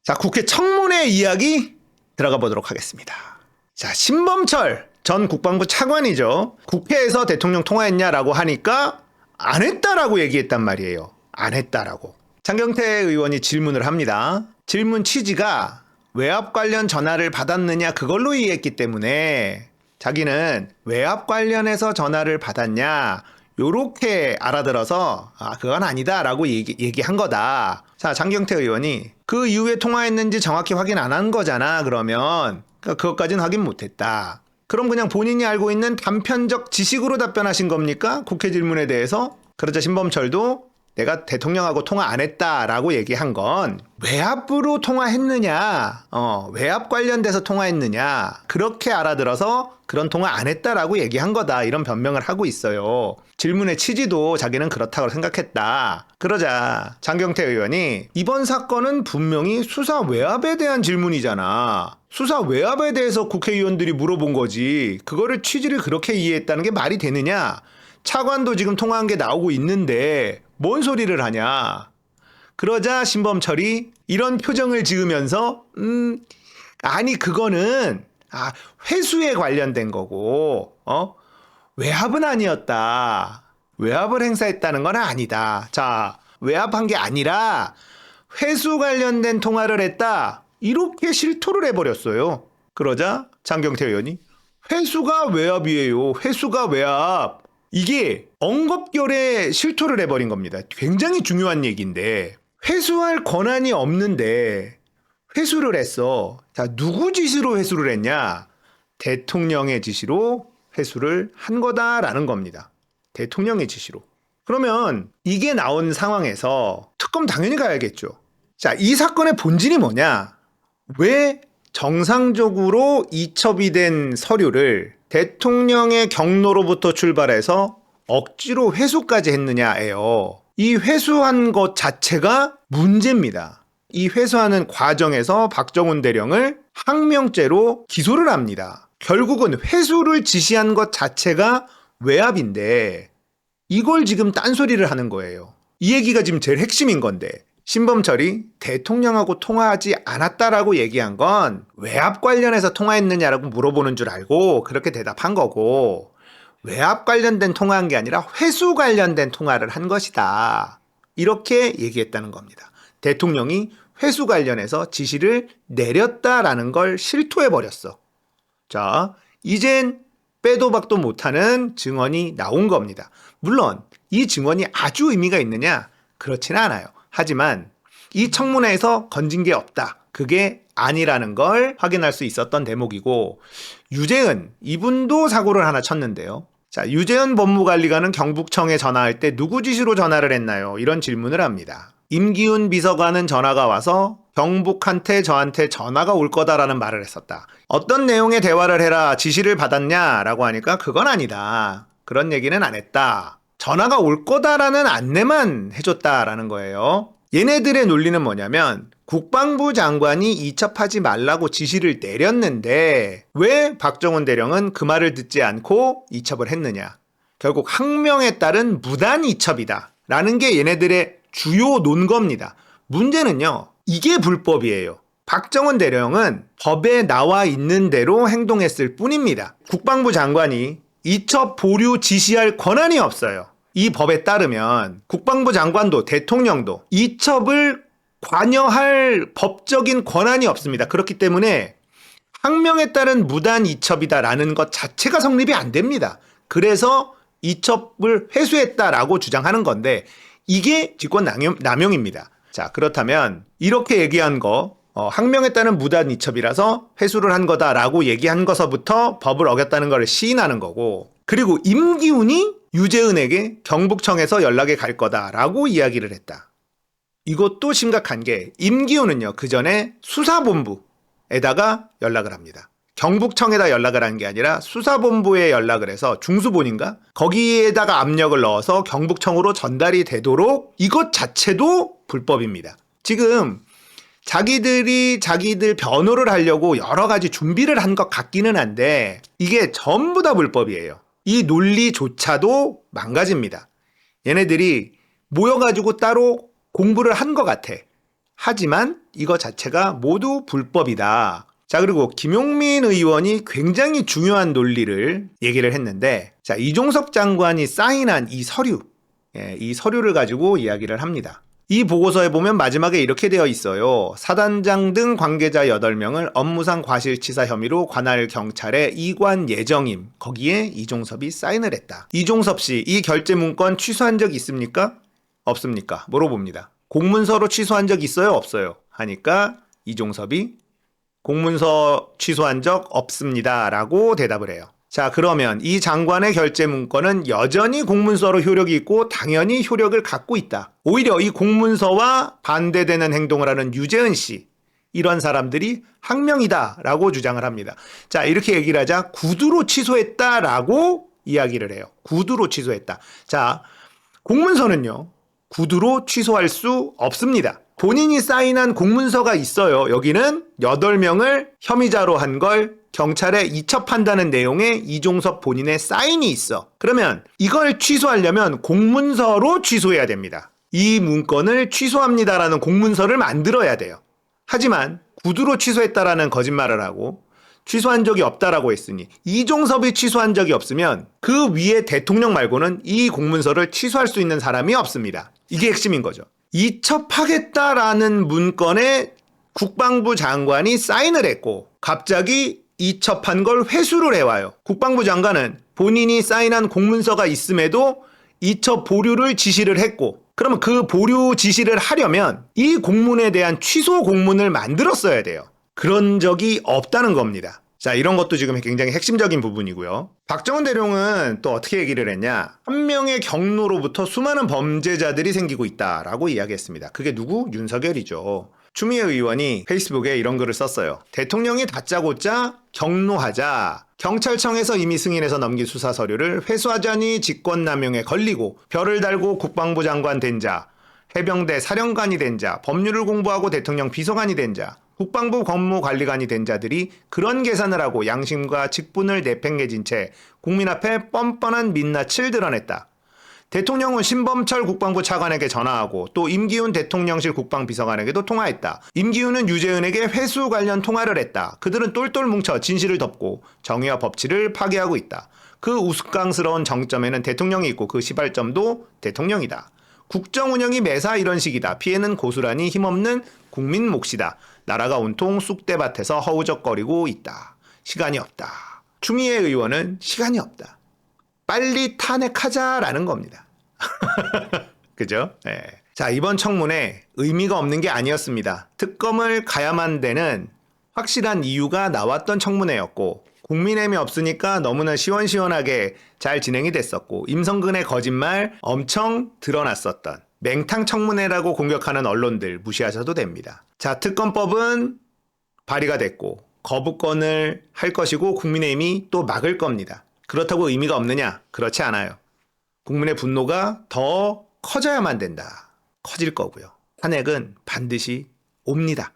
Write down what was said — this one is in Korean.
자, 국회 청문회 이야기 들어가 보도록 하겠습니다. 자, 신범철 전 국방부 차관이죠. 국회에서 대통령 통화했냐라고 하니까 안 했다라고 얘기했단 말이에요. 안 했다라고. 장경태 의원이 질문을 합니다. 질문 취지가 외압 관련 전화를 받았느냐 그걸로 이해했기 때문에 자기는 외압 관련해서 전화를 받았냐 요렇게 알아들어서 그건 아니다라고 얘기한 거다. 자, 장경태 의원이 그 이후에 통화했는지 정확히 확인 안 한 거잖아. 그러면 그것까지는 확인 못했다. 그럼 그냥 본인이 알고 있는 단편적 지식으로 답변하신 겁니까? 국회 질문에 대해서? 그러자 신범철도 내가 대통령하고 통화 안 했다라고 얘기한 건 외압으로 통화했느냐, 외압 관련돼서 통화했느냐 그렇게 알아들어서 그런 통화 안 했다라고 얘기한 거다 이런 변명을 하고 있어요. 질문의 취지도 자기는 그렇다고 생각했다. 그러자 장경태 의원이 이번 사건은 분명히 수사 외압에 대한 질문이잖아. 수사 외압에 대해서 국회의원들이 물어본 거지. 그거를 취지를 그렇게 이해했다는 게 말이 되느냐? 차관도 지금 통화한 게 나오고 있는데 뭔 소리를 하냐? 그러자 신범철이 이런 표정을 지으면서 아니 그거는 회수에 관련된 거고 외압은 아니었다. 외압을 행사했다는 건 아니다. 자, 외압한 게 아니라 회수 관련된 통화를 했다. 이렇게 실토를 해버렸어요. 그러자 장경태 의원이 회수가 외압이에요. 회수가 외압. 이게 엉겁결에 실토를 해버린 겁니다. 굉장히 중요한 얘기인데 회수할 권한이 없는데 회수를 했어. 자, 누구 지시로 회수를 했냐? 대통령의 지시로 회수를 한 거다라는 겁니다. 대통령의 지시로. 그러면 이게 나온 상황에서 특검 당연히 가야겠죠. 자, 이 사건의 본질이 뭐냐? 왜 정상적으로 이첩이 된 서류를 대통령의 경로로부터 출발해서 억지로 회수까지 했느냐예요. 이 회수한 것 자체가 문제입니다. 이 회수하는 과정에서 박정훈 대령을 항명죄로 기소를 합니다. 결국은 회수를 지시한 것 자체가 외압인데 이걸 지금 딴소리를 하는 거예요. 이 얘기가 지금 제일 핵심인 건데 신범철이 대통령하고 통화하지 않았다라고 얘기한 건 외압 관련해서 통화했느냐라고 물어보는 줄 알고 그렇게 대답한 거고 외압 관련된 통화한 게 아니라 회수 관련된 통화를 한 것이다. 이렇게 얘기했다는 겁니다. 대통령이 회수 관련해서 지시를 내렸다라는 걸 실토해버렸어. 자, 이젠 빼도 박도 못하는 증언이 나온 겁니다. 물론 이 증언이 아주 의미가 있느냐? 그렇지는 않아요. 하지만 이 청문회에서 건진 게 없다. 그게 아니라는 걸 확인할 수 있었던 대목이고 유재은 이분도 사고를 하나 쳤는데요. 자, 유재은 법무관리관은 경북청에 전화할 때 누구 지시로 전화를 했나요? 이런 질문을 합니다. 임기훈 비서관은 전화가 와서 경북한테 저한테 전화가 올 거다라는 말을 했었다. 어떤 내용의 대화를 해라 지시를 받았냐라고 하니까 그건 아니다. 그런 얘기는 안 했다. 전화가 올 거다라는 안내만 해줬다라는 거예요. 얘네들의 논리는 뭐냐면 국방부 장관이 이첩하지 말라고 지시를 내렸는데 왜 박정훈 대령은 그 말을 듣지 않고 이첩을 했느냐. 결국 항명에 따른 무단 이첩이다 라는 게 얘네들의 주요 논거입니다. 문제는요. 이게 불법이에요. 박정훈 대령은 법에 나와 있는 대로 행동했을 뿐입니다. 국방부 장관이 이첩 보류 지시할 권한이 없어요. 이 법에 따르면 국방부 장관도 대통령도 이첩을 관여할 법적인 권한이 없습니다. 그렇기 때문에 항명에 따른 무단 이첩이다라는 것 자체가 성립이 안 됩니다. 그래서 이첩을 회수했다라고 주장하는 건데 이게 직권 남용입니다. 자, 그렇다면 이렇게 얘기한 거 항명에 따른 무단 이첩이라서 회수를 한 거다라고 얘기한 것서부터 법을 어겼다는 걸 시인하는 거고 그리고 임기훈이 유재은에게 경북청에서 연락이 갈 거다라고 이야기를 했다. 이것도 심각한 게 임기훈은요. 그 전에 수사본부에다가 연락을 합니다. 경북청에다 연락을 한 게 아니라 수사본부에 연락을 해서 중수본인가? 거기에다가 압력을 넣어서 경북청으로 전달이 되도록 이것 자체도 불법입니다. 지금 자기들 변호를 하려고 여러 가지 준비를 한 것 같기는 한데 이게 전부 다 불법이에요. 이 논리조차도 망가집니다. 얘네들이 모여가지고 따로 공부를 한 것 같아. 하지만 이거 자체가 모두 불법이다. 자, 그리고 김용민 의원이 굉장히 중요한 논리를 얘기를 했는데, 자, 이종섭 장관이 사인한 이 서류, 이 서류를 가지고 이야기를 합니다. 이 보고서에 보면 마지막에 이렇게 되어 있어요. 사단장 등 관계자 8명을 업무상 과실치사 혐의로 관할 경찰에 이관 예정임. 거기에 이종섭이 사인을 했다. 이종섭 씨, 이 결재 문건 취소한 적 있습니까? 없습니까? 물어봅니다. 공문서로 취소한 적 있어요? 없어요? 하니까 이종섭이 공문서 취소한 적 없습니다. 라고 대답을 해요. 자, 그러면 이 장관의 결재 문건은 여전히 공문서로 효력이 있고 당연히 효력을 갖고 있다. 오히려 이 공문서와 반대되는 행동을 하는 유재은 씨, 이런 사람들이 항명이다 라고 주장을 합니다. 자, 이렇게 얘기를 하자 구두로 취소했다라고 이야기를 해요. 구두로 취소했다. 자, 공문서는요, 구두로 취소할 수 없습니다. 본인이 사인한 공문서가 있어요. 여기는 8명을 혐의자로 한 걸 경찰에 이첩한다는 내용의 이종섭 본인의 사인이 있어. 그러면 이걸 취소하려면 공문서로 취소해야 됩니다. 이 문건을 취소합니다라는 공문서를 만들어야 돼요. 하지만 구두로 취소했다라는 거짓말을 하고 취소한 적이 없다라고 했으니 이종섭이 취소한 적이 없으면 그 위에 대통령 말고는 이 공문서를 취소할 수 있는 사람이 없습니다. 이게 핵심인 거죠. 이첩하겠다라는 문건에 국방부 장관이 사인을 했고 갑자기 이첩한 걸 회수를 해와요. 국방부 장관은 본인이 사인한 공문서가 있음에도 이첩 보류를 지시를 했고, 그러면 그 보류 지시를 하려면 이 공문에 대한 취소 공문을 만들었어야 돼요. 그런 적이 없다는 겁니다. 자, 이런 것도 지금 굉장히 핵심적인 부분이고요. 박정훈 대령은 또 어떻게 얘기를 했냐? 한 명의 경로로부터 수많은 범죄자들이 생기고 있다라고 이야기했습니다. 그게 누구? 윤석열이죠. 추미애 의원이 페이스북에 이런 글을 썼어요. 대통령이 다짜고짜 경로하자 경찰청에서 이미 승인해서 넘긴 수사 서류를 회수하자니 직권남용에 걸리고 별을 달고 국방부 장관 된 자, 해병대 사령관이 된 자, 법률을 공부하고 대통령 비서관이 된 자, 국방부 법무관리관이 된 자들이 그런 계산을 하고 양심과 직분을 내팽개친 채 국민 앞에 뻔뻔한 민낯을 드러냈다. 대통령은 신범철 국방부 차관에게 전화하고 또 임기훈 대통령실 국방비서관에게도 통화했다. 임기훈은 유재은에게 회수 관련 통화를 했다. 그들은 똘똘 뭉쳐 진실을 덮고 정의와 법치를 파괴하고 있다. 그 우스꽝스러운 정점에는 대통령이 있고 그 시발점도 대통령이다. 국정 운영이 매사 이런 식이다. 피해는 고스란히 힘없는 국민 몫이다. 나라가 온통 쑥대밭에서 허우적거리고 있다. 시간이 없다. 추미애 의원은 시간이 없다. 빨리 탄핵하자라는 겁니다. 그죠? 네. 자, 이번 청문회 의미가 없는 게 아니었습니다. 특검을 가야만 되는 확실한 이유가 나왔던 청문회였고 국민의힘이 없으니까 너무나 시원시원하게 잘 진행이 됐었고 임성근의 거짓말 엄청 드러났었던 맹탕 청문회라고 공격하는 언론들 무시하셔도 됩니다. 자, 특검법은 발의가 됐고 거부권을 할 것이고 국민의힘이 또 막을 겁니다. 그렇다고 의미가 없느냐? 그렇지 않아요. 국민의 분노가 더 커져야만 된다. 커질 거고요. 탄핵은 반드시 옵니다.